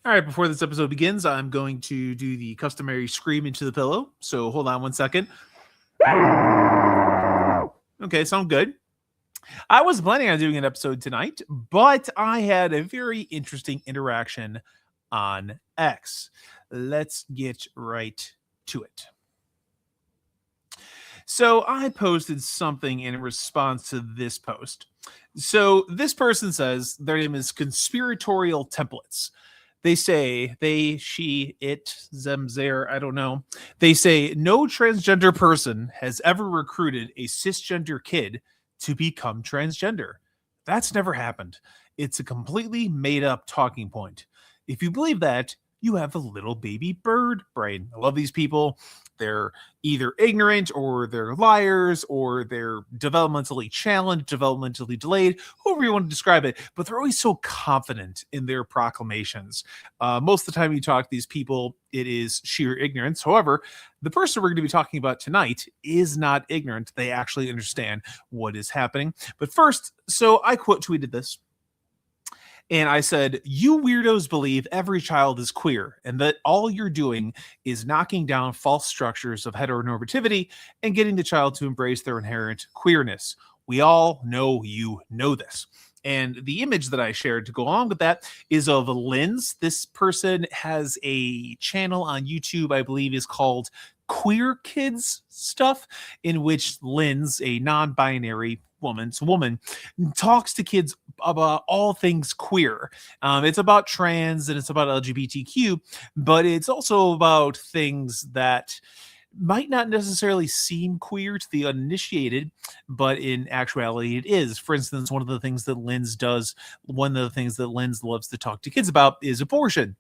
All right, before this episode begins, I'm going to do the customary scream into the pillow. So hold on one second. Okay, sound good. I was planning on doing an episode tonight, but I had a very interesting interaction on X. Let's get right to it. So I posted something in response to this post. So this person says their name is Conspiratorial Templates. They say, they, she, it, them, there, I don't know. They say no transgender person has ever recruited a cisgender kid to become transgender. That's never happened. It's a completely made up talking point. If you believe that, you have a little baby bird brain. I love these people. They're either ignorant or they're liars or they're developmentally challenged, developmentally delayed, however you want to describe it. But they're always so confident in their proclamations. Most of the time you talk to these people, it is sheer ignorance. However, the person we're going to be talking about tonight is not ignorant. They actually understand what is happening. But first, so I quote tweeted this. And I said, you weirdos believe every child is queer and that all you're doing is knocking down false structures of heteronormativity and getting the child to embrace their inherent queerness. We all know you know this. And the image that I shared to go along with that is of a lens. This person has a channel on YouTube, I believe is called Queer Kids Stuff, in which Lynn's a non-binary woman, talks to kids about all things queer. It's about trans and it's about LGBTQ, but it's also about things that might not necessarily seem queer to the uninitiated, but in actuality it is. For instance, one of the things that Lynn's loves to talk to kids about is abortion.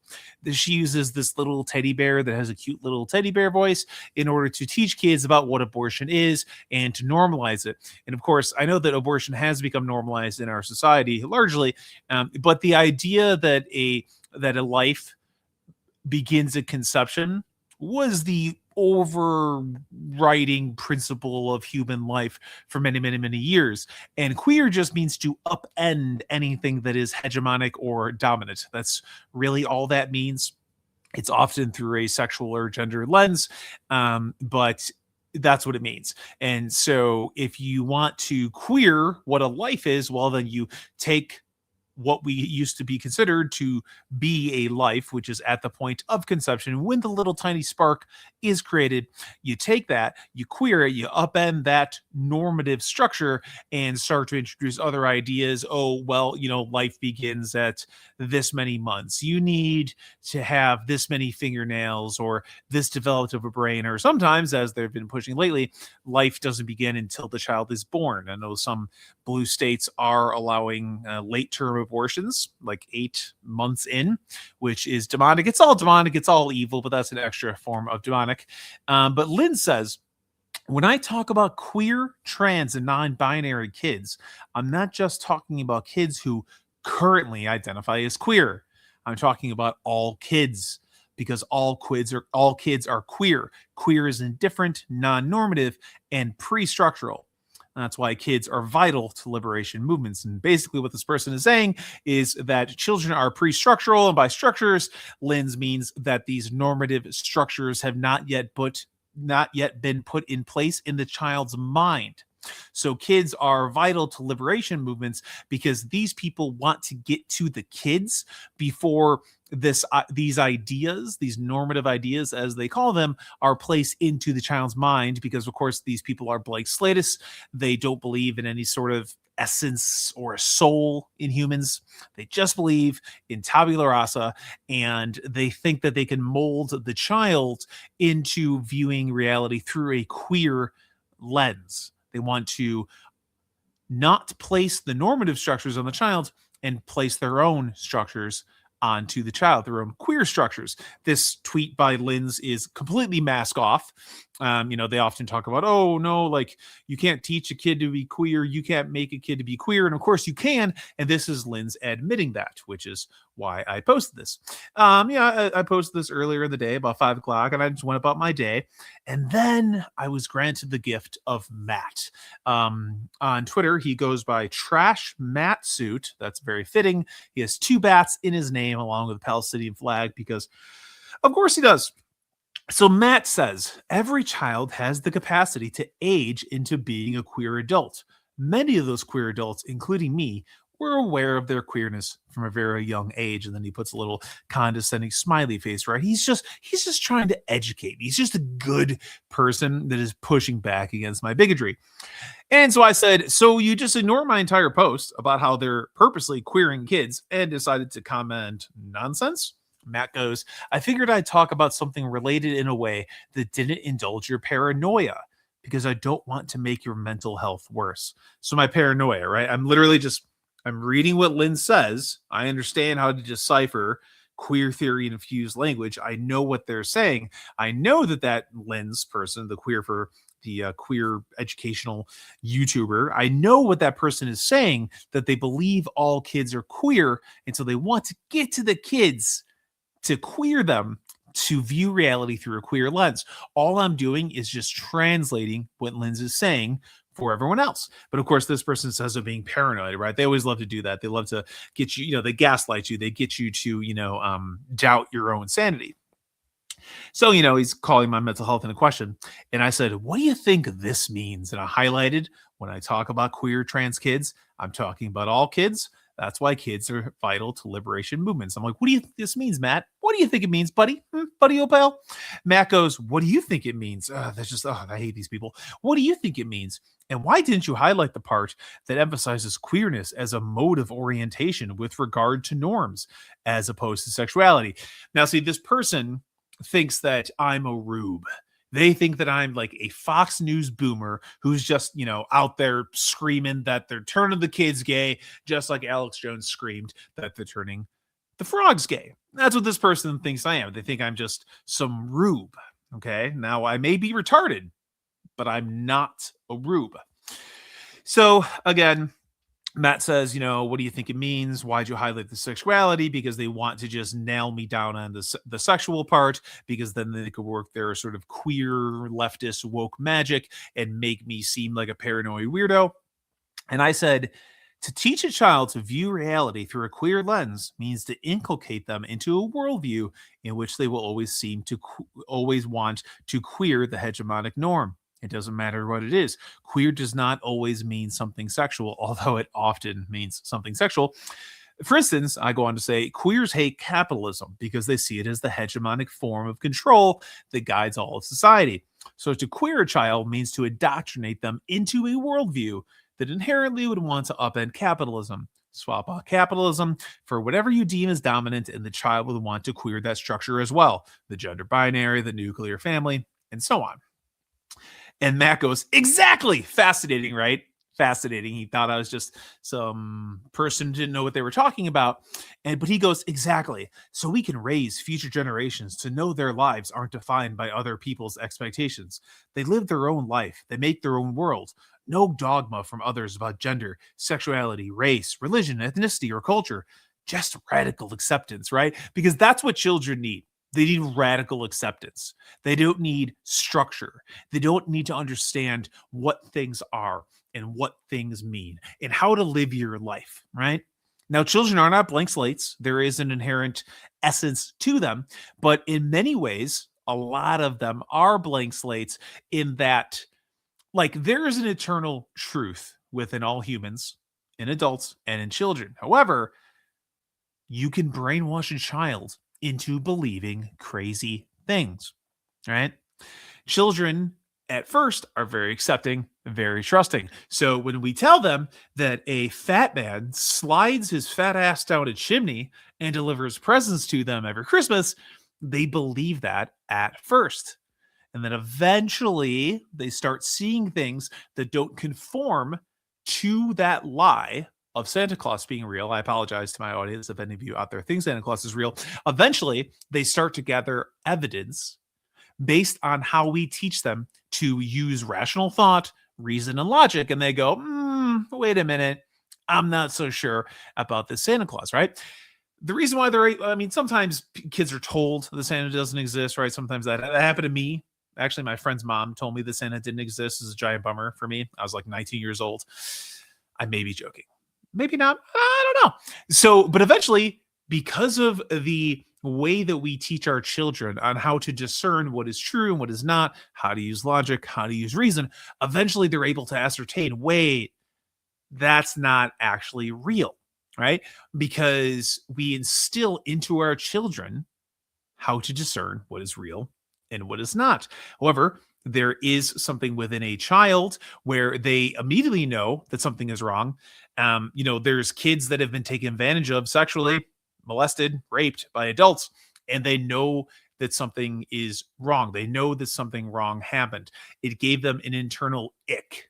She uses this little teddy bear that has a cute little teddy bear voice in order to teach kids about what abortion is and to normalize it. And of course, I know that abortion has become normalized in our society largely, but the idea that a life begins at conception was the overriding principle of human life for many, many, many years. And queer just means to upend anything that is hegemonic or dominant. That's really all that means. It's often through a sexual or gender lens, but that's what it means. And so if you want to queer what a life is, well, then you take what we used to be considered to be a life, which is at the point of conception, when the little tiny spark is created. You take that, you queer it, you upend that normative structure and start to introduce other ideas. Oh, well, life begins at this many months. You need to have this many fingernails or this developed of a brain, or sometimes, as they've been pushing lately, life doesn't begin until the child is born. I know some blue states are allowing late-term abortions, like 8 months in, which is demonic. It's all demonic. It's all evil, but that's an extra form of demonic. But Lynn says, when I talk about queer, trans, and non-binary kids, I'm not just talking about kids who currently identify as queer. I'm talking about all kids, because all kids are queer. Queer is indifferent, non-normative, and pre-structural. That's why kids are vital to liberation movements. And basically what this person is saying is that children are pre-structural, and by structures, Lynn's means that these normative structures have not yet been put in place in the child's mind. So kids are vital to liberation movements because these people want to get to the kids before these ideas, these normative ideas, as they call them, are placed into the child's mind. Because, of course, these people are blank slates. They don't believe in any sort of essence or a soul in humans. They just believe in tabula rasa, and they think that they can mold the child into viewing reality through a queer lens. They want to not place the normative structures on the child and place their own structures onto the child, their own queer structures. This tweet by Lynn's is completely mask off. They often talk about, oh no, like you can't teach a kid to be queer, you can't make a kid to be queer, and of course you can. And this is Lynn's admitting that, which is why I posted this. I posted this earlier in the day about 5 o'clock, and I just went about my day. And then I was granted the gift of Matt. On Twitter, he goes by Trash Matt Suit. That's very fitting. He has 2 bats in his name along with the Palestinian flag because, of course, he does. So Matt says, every child has the capacity to age into being a queer adult. Many of those queer adults, including me, were aware of their queerness from a very young age. And then he puts a little condescending smiley face, right? He's just trying to educate me. He's just a good person that is pushing back against my bigotry. And so I said, so you just ignore my entire post about how they're purposely queering kids and decided to comment nonsense? Matt goes, I figured I'd talk about something related in a way that didn't indulge your paranoia because I don't want to make your mental health worse. So my paranoia, right? I'm reading what Lynn says. I understand how to decipher queer theory infused language. I know what they're saying. I know that Lynn's person, the queer educational YouTuber, I know what that person is saying, that they believe all kids are queer. And so they want to get to the kids to queer them to view reality through a queer lens. All I'm doing is just translating what Lynn is saying for everyone else. But of course, this person says they're being paranoid, right? They always love to do that. They love to get you, they gaslight you. They get you to, doubt your own sanity. So, he's calling my mental health into question. And I said, what do you think this means? And I highlighted, when I talk about queer trans kids, I'm talking about all kids. That's why kids are vital to liberation movements. I'm like, what do you think this means, Matt? What do you think it means, buddy? Buddy Opal? Matt goes, what do you think it means? I hate these people. What do you think it means? And why didn't you highlight the part that emphasizes queerness as a mode of orientation with regard to norms as opposed to sexuality? Now, see, this person thinks that I'm a rube. They think that I'm like a Fox News boomer who's just, out there screaming that they're turning the kids gay, just like Alex Jones screamed that they're turning the frogs gay. That's what this person thinks I am. They think I'm just some rube. Okay. Now, I may be retarded, but I'm not a rube. So again, Matt says, what do you think it means? Why'd you highlight the sexuality? Because they want to just nail me down on the sexual part, because then they could work their sort of queer leftist woke magic and make me seem like a paranoid weirdo. And I said, to teach a child to view reality through a queer lens means to inculcate them into a worldview in which they will always want to queer the hegemonic norm. It doesn't matter what it is. Queer does not always mean something sexual, although it often means something sexual. For instance, I go on to say, queers hate capitalism because they see it as the hegemonic form of control that guides all of society. So to queer a child means to indoctrinate them into a worldview that inherently would want to upend capitalism. Swap out capitalism for whatever you deem as dominant, and the child will want to queer that structure as well. The gender binary, the nuclear family, and so on. And Matt goes, exactly. Fascinating, right? Fascinating. He thought I was just some person who didn't know what they were talking about. But he goes, exactly. So we can raise future generations to know their lives aren't defined by other people's expectations. They live their own life. They make their own world. No dogma from others about gender, sexuality, race, religion, ethnicity, or culture. Just radical acceptance, right? Because that's what children need. They need radical acceptance. They don't need structure. They don't need to understand what things are and what things mean and how to live your life, right? Now, children are not blank slates. There is an inherent essence to them, but in many ways, a lot of them are blank slates in that, like, there is an eternal truth within all humans, in adults, and in children. However, you can brainwash a child into believing crazy things, right? Children at first are very accepting, very trusting. So when we tell them that a fat man slides his fat ass down a chimney and delivers presents to them every Christmas, they believe that at first. And then eventually they start seeing things that don't conform to that lie of Santa Claus being real. I apologize to my audience if any of you out there think Santa Claus is real. Eventually, they start to gather evidence based on how we teach them to use rational thought, reason, and logic. And they go, wait a minute, I'm not so sure about this Santa Claus, right? The reason why sometimes kids are told the Santa doesn't exist, right? Sometimes that happened to me. Actually, my friend's mom told me the Santa didn't exist. This is a giant bummer for me. I was like 19 years old. I may be joking. Maybe not. I don't know. So, but eventually, because of the way that we teach our children on how to discern what is true and what is not, how to use logic, how to use reason, eventually they're able to ascertain, wait, that's not actually real, right? Because we instill into our children how to discern what is real and what is not. However, there is something within a child where they immediately know that something is wrong. There's kids that have been taken advantage of sexually, molested, raped by adults, and they know that something is wrong. They know that something wrong happened. It gave them an internal ick.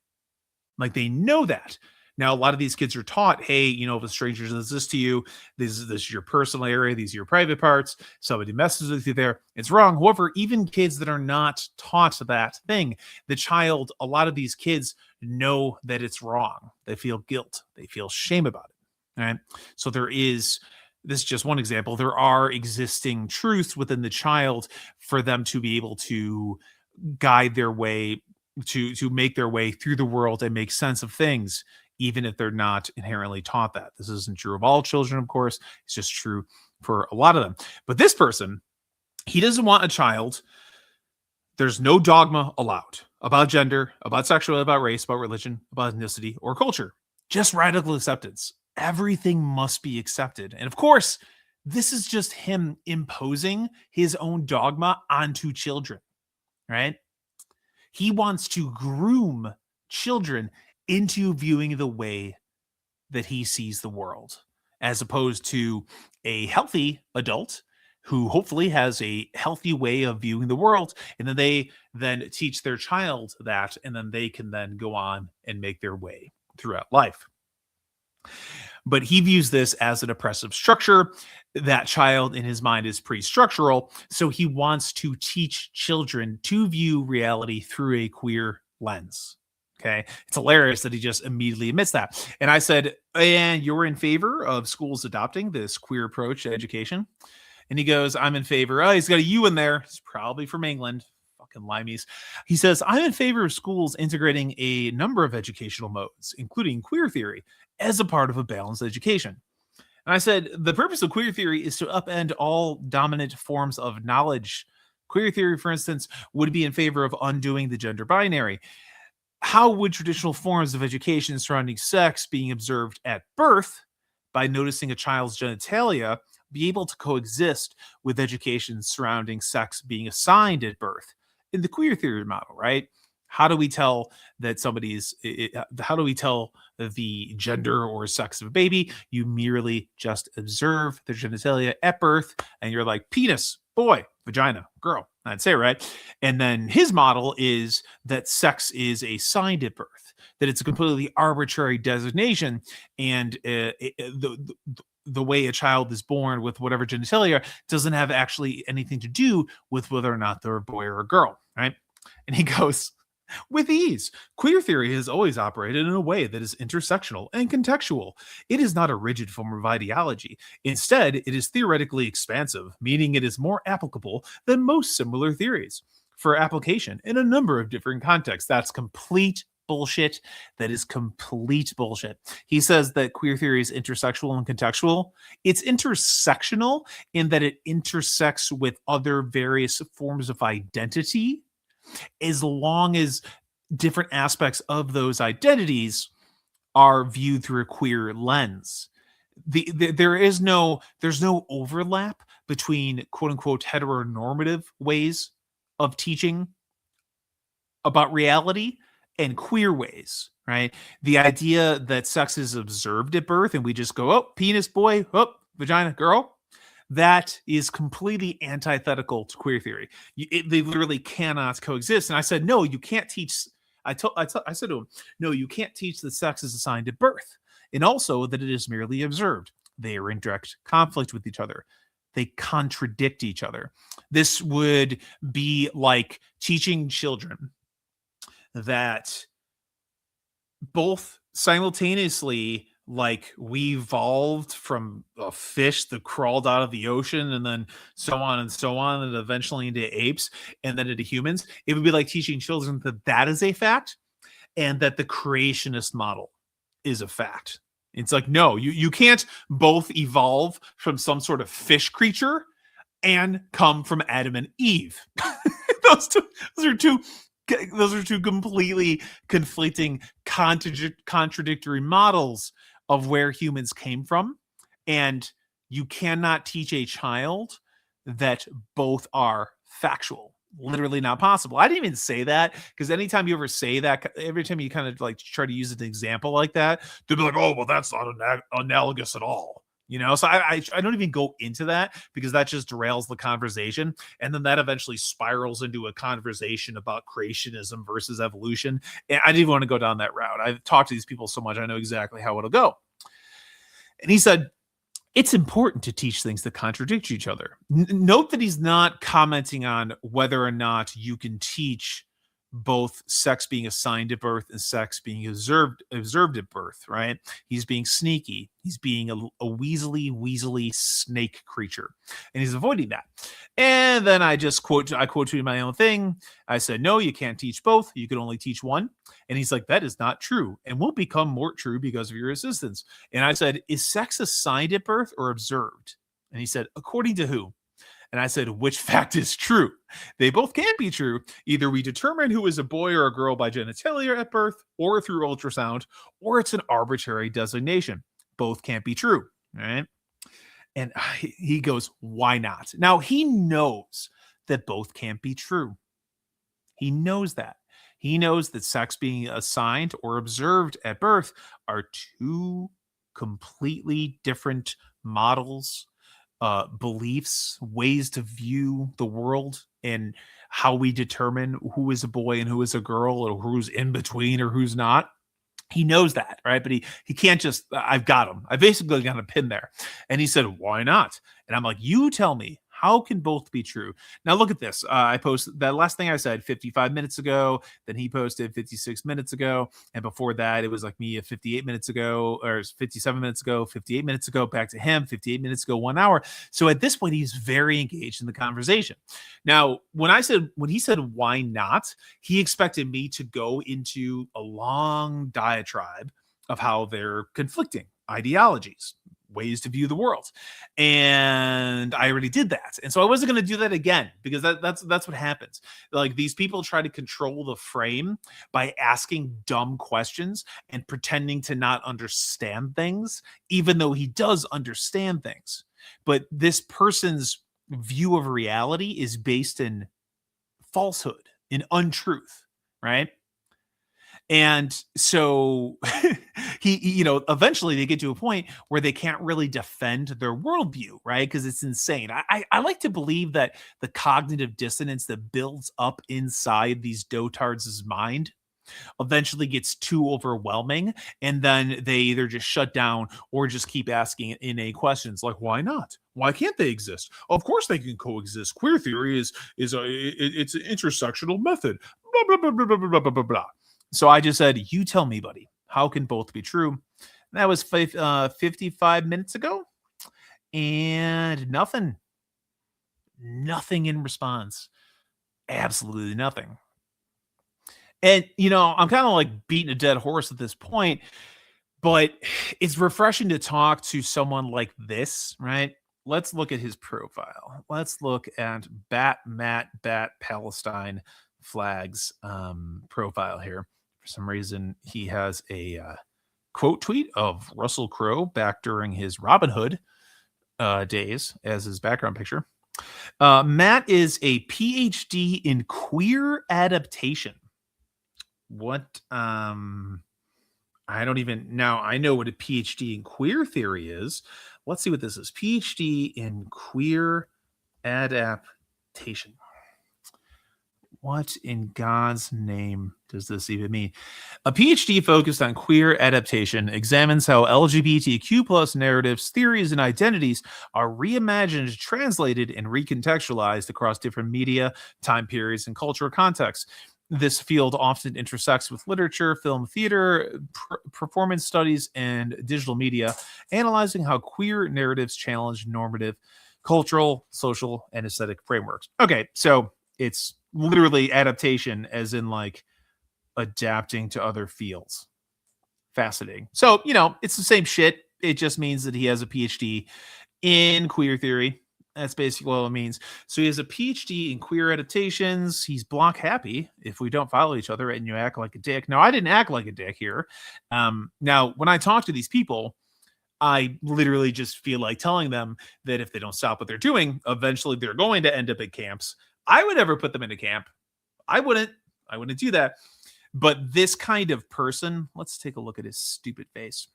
Like they know that. Now, a lot of these kids are taught, hey, if a stranger does this to you, this is your personal area, these are your private parts, somebody messes with you there, it's wrong. However, even kids that are not taught that thing, a lot of these kids know that it's wrong. They feel guilt. They feel shame about it. All right. So this is just one example. There are existing truths within the child for them to be able to guide their way, to make their way through the world and make sense of things, even if they're not inherently taught that. This isn't true of all children, of course. It's just true for a lot of them. But this person, he doesn't want a child. There's no dogma allowed about gender, about sexuality, about race, about religion, about ethnicity, or culture. Just radical acceptance. Everything must be accepted. And of course, this is just him imposing his own dogma onto children, right? He wants to groom children into viewing the way that he sees the world, as opposed to a healthy adult who hopefully has a healthy way of viewing the world. And then they then teach their child that, and then they can then go on and make their way throughout life. But he views this as an oppressive structure. That child in his mind is pre-structural. So he wants to teach children to view reality through a queer lens. Okay. It's hilarious that he just immediately admits that. And I said, and you're in favor of schools adopting this queer approach to education? And he goes, I'm in favor. Oh, he's got a U in there. It's probably from England. Fucking limeys. He says, I'm in favor of schools integrating a number of educational modes, including queer theory, as a part of a balanced education. And I said, the purpose of queer theory is to upend all dominant forms of knowledge. Queer theory, for instance, would be in favor of undoing the gender binary. How would traditional forms of education surrounding sex being observed at birth by noticing a child's genitalia be able to coexist with education surrounding sex being assigned at birth in the queer theory model, right? How do we tell that how do we tell the gender or sex of a baby? You merely just observe their genitalia at birth and you're like, penis, boy, vagina, girl. I'd say, right? And then his model is that sex is assigned at birth, that it's a completely arbitrary designation. And the way a child is born with whatever genitalia doesn't have actually anything to do with whether or not they're a boy or a girl, right? And he goes, with ease, queer theory has always operated in a way that is intersectional and contextual. It is not a rigid form of ideology. Instead, it is theoretically expansive, meaning it is more applicable than most similar theories for application in a number of different contexts. That's complete bullshit. That is complete bullshit. He says that queer theory is intersexual and contextual. It's intersectional in that it intersects with other various forms of identity, as long as different aspects of those identities are viewed through a queer lens. There's no overlap between quote unquote heteronormative ways of teaching about reality and queer ways, right? The idea that sex is observed at birth and we just go, oh, penis, boy, oh, vagina, girl, that is completely antithetical to queer theory. They literally cannot coexist. And I said, no, you can't teach. I said to him, no, you can't teach that sex is assigned at birth, and also that it is merely observed. They are in direct conflict with each other. they contradict each other. This would be like teaching children that both simultaneously, like, we evolved from a fish that crawled out of the ocean and then so on and eventually into apes and then into humans. It would be like teaching children that that is a fact and that the creationist model is a fact. It's like, no, you can't both evolve from some sort of fish creature and come from Adam and Eve. those two, those are two, those are two completely conflicting, contradictory models of where humans came from, and you cannot teach a child that both are factual. Literally not possible. I didn't even say that because anytime you ever say that, every time you kind of like try to use an example like that, they'll be like, "Oh, well, that's not analogous at all." So I don't even go into that because that just derails the conversation, and then that eventually spirals into a conversation about creationism versus evolution. And I didn't want to go down that route. I've talked to these people so much, I know exactly how it'll go. And he said, it's important to teach things that contradict each other. Note that he's not commenting on whether or not you can teach both sex being assigned at birth and sex being observed at birth, right? He's being sneaky. He's being a weaselly snake creature, and he's avoiding that. And then I quoted my own thing. I said, no, you can't teach both. You can only teach one. And he's like, that is not true and will become more true because of your assistance. And I said, is sex assigned at birth or observed? And he said, according to who? And I said, which fact is true? They both can't be true. Either we determine who is a boy or a girl by genitalia at birth or through ultrasound, or it's an arbitrary designation. Both can't be true, right? And he goes, why not? Now, he knows that both can't be true. He knows that. He knows that sex being assigned or observed at birth are two completely different models, beliefs, ways to view the world, and how we determine who is a boy and who is a girl, or who's in between or who's not. He knows that, right? But he can't just, I've got him. I basically got a pin there. And he said, why not? And I'm like, you tell me, how can both be true? Now look at this. I posted that last thing I said 55 minutes ago. Then he posted 56 minutes ago. And before that, it was like me at 58 minutes ago, or 57 minutes ago, 58 minutes ago, back to him, 58 minutes ago, 1 hour. So at this point, he's very engaged in the conversation. Now, when he said, why not? He expected me to go into a long diatribe of how they're conflicting ideologies, ways to view the world, and I already did that, and so I wasn't going to do that again because that's what happens. Like, these people try to control the frame by asking dumb questions and pretending to not understand things, even though he does understand things. But this person's view of reality is based in falsehood, in untruth, right? And so eventually they get to a point where they can't really defend their worldview, right? Because it's insane. I like to believe that the cognitive dissonance that builds up inside these dotards' mind eventually gets too overwhelming, and then they either just shut down or just keep asking inane questions like, why not? Why can't they exist? Of course they can coexist. Queer theory it's an intersectional method. Blah blah blah blah blah blah blah blah. So I just said, you tell me, buddy, how can both be true? And that was 55 minutes ago, and nothing in response. Absolutely nothing. And, I'm kind of like beating a dead horse at this point, but it's refreshing to talk to someone like this, right? Let's look at his profile. Let's look at Bat Palestine Flags profile here. For some reason, he has a quote tweet of Russell Crowe back during his Robin Hood days as his background picture. Matt is a PhD in queer adaptation. What? I don't even now. I know what a PhD in queer theory is. Let's see what this is. PhD in queer adaptation. What in God's name does this even mean? A PhD focused on queer adaptation examines how LGBTQ plus narratives, theories, and identities are reimagined, translated, and recontextualized across different media, time periods, and cultural contexts. This field often intersects with literature, film, theater, performance studies, and digital media, analyzing how queer narratives challenge normative cultural, social, and aesthetic frameworks. Okay, so it's literally adaptation, as in like adapting to other fields. Fascinating. So, it's the same shit. It just means that he has a PhD in queer theory. That's basically what it means. So he has a PhD in queer adaptations. He's block happy if we don't follow each other and you act like a dick. Now, I didn't act like a dick here. Now, when I talk to these people, I literally just feel like telling them that if they don't stop what they're doing, eventually they're going to end up at camps. I would never put them in a camp. I wouldn't do that. But this kind of person, let's take a look at his stupid face.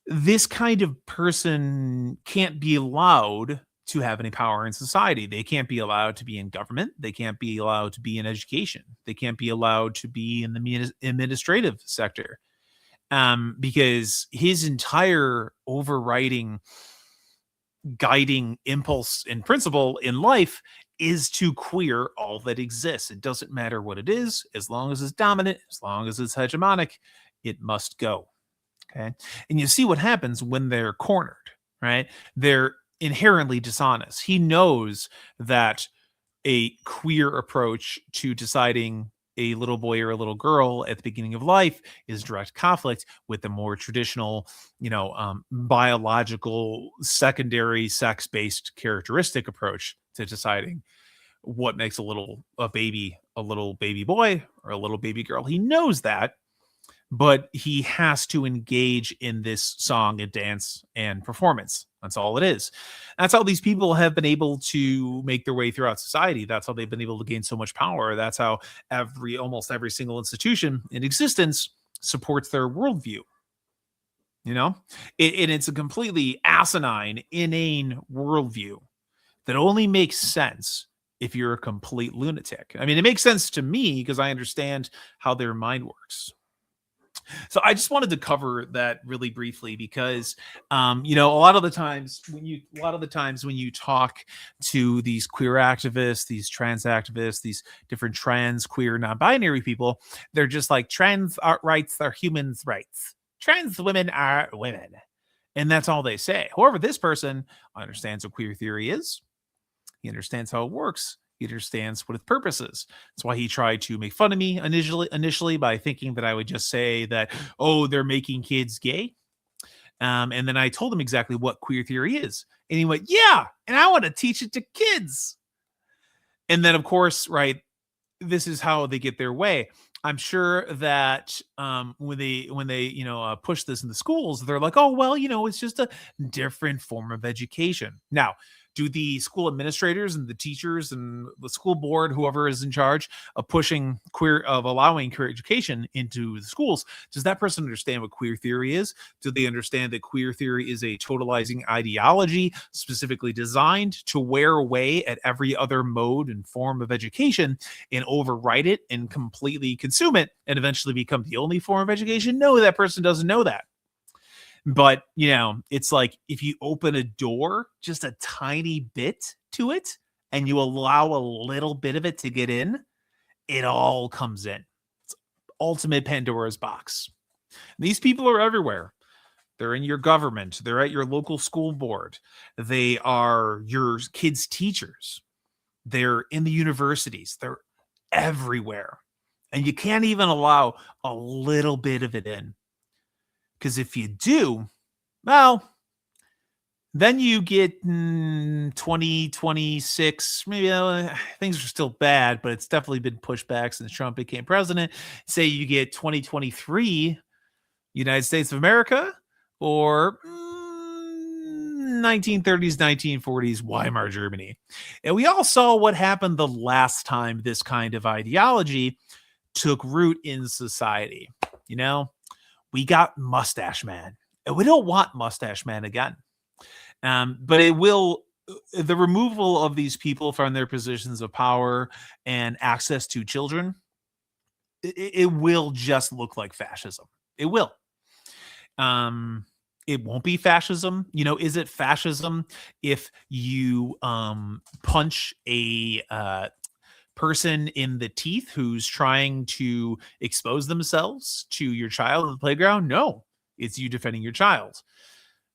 This kind of person can't be allowed to have any power in society. They can't be allowed to be in government. They can't be allowed to be in education. They can't be allowed to be in the administrative sector. Because his entire overriding guiding impulse and principle in life is to queer all that exists. It doesn't matter what it is, as long as it's dominant, as long as it's hegemonic, it must go. Okay. And you see what happens when they're cornered, right? They're inherently dishonest. He knows that a queer approach to deciding a little boy or a little girl at the beginning of life is direct conflict with the more traditional, biological, secondary sex-based characteristic approach to deciding what makes a little baby boy or a little baby girl. He knows that, but he has to engage in this song and dance and performance. That's all it is. That's how these people have been able to make their way throughout society. That's how they've been able to gain so much power. That's how almost every single institution in existence supports their worldview. It's a completely asinine, inane worldview that only makes sense if you're a complete lunatic. I mean, it makes sense to me because I understand how their mind works. So I just wanted to cover that really briefly because, a lot of the times when you talk to these queer activists, these trans activists, these different trans, queer, non-binary people, they're just like, trans rights are humans' rights. Trans women are women. And that's all they say. However, this person understands what queer theory is. He understands how it works. He understands what its purpose is. That's why he tried to make fun of me initially by thinking that I would just say that, oh, they're making kids gay. And then I told him exactly what queer theory is. And he went, yeah, and I want to teach it to kids. And then, of course, right, this is how they get their way. I'm sure that when they push this in the schools, they're like, oh, well, it's just a different form of education. Now, do the school administrators and the teachers and the school board, whoever is in charge of allowing queer education into the schools, does that person understand what queer theory is? Do they understand that queer theory is a totalizing ideology specifically designed to wear away at every other mode and form of education and override it and completely consume it and eventually become the only form of education? No, that person doesn't know that. But, it's like if you open a door just a tiny bit to it and you allow a little bit of it to get in, it all comes in. It's ultimate Pandora's box. These people are everywhere. They're in your government. They're at your local school board. They are your kids' teachers. They're in the universities. They're everywhere. And you can't even allow a little bit of it in. Because if you do, well, then you get 2026, maybe things are still bad, but it's definitely been pushed back since Trump became president. Say you get 2023 United States of America or 1930s, 1940s Weimar Germany. And we all saw what happened the last time this kind of ideology took root in society. We got Mustache Man, and we don't want Mustache Man again. But it will the removal of these people from their positions of power and access to children, it will just look like fascism. It will. Um, it won't be fascism. You know, is it fascism if you punch a person in the teeth who's trying to expose themselves to your child at the playground? No, it's you defending your child.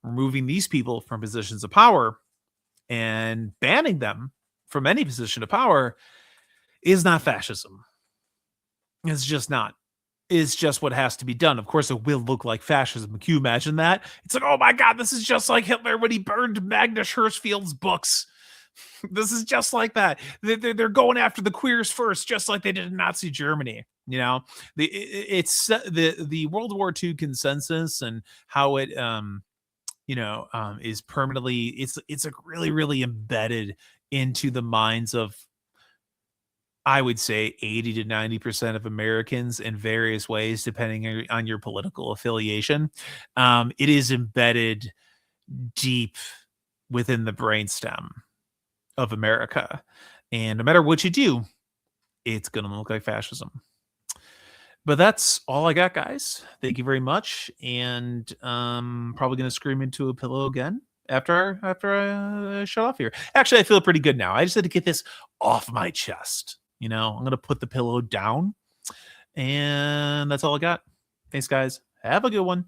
Removing these people from positions of power and banning them from any position of power is not fascism. It's just not. It's just what has to be done. Of course, it will look like fascism. Can you imagine that? It's like, oh my God, this is just like Hitler when he burned Magnus Hirschfeld's books. This is just like that. They're going after the queers first, just like they did in Nazi Germany. You know, it's the World War II consensus and how it is permanently, it's like really, really embedded into the minds of, I would say, 80 to 90% of Americans in various ways, depending on your political affiliation. It is embedded deep within the brainstem of America. And no matter what you do, it's going to look like fascism. But that's all I got, guys. Thank you very much. And probably going to scream into a pillow again after I shut off here. Actually, I feel pretty good now. I just had to get this off my chest. You know, I'm going to put the pillow down. And that's all I got. Thanks, guys. Have a good one.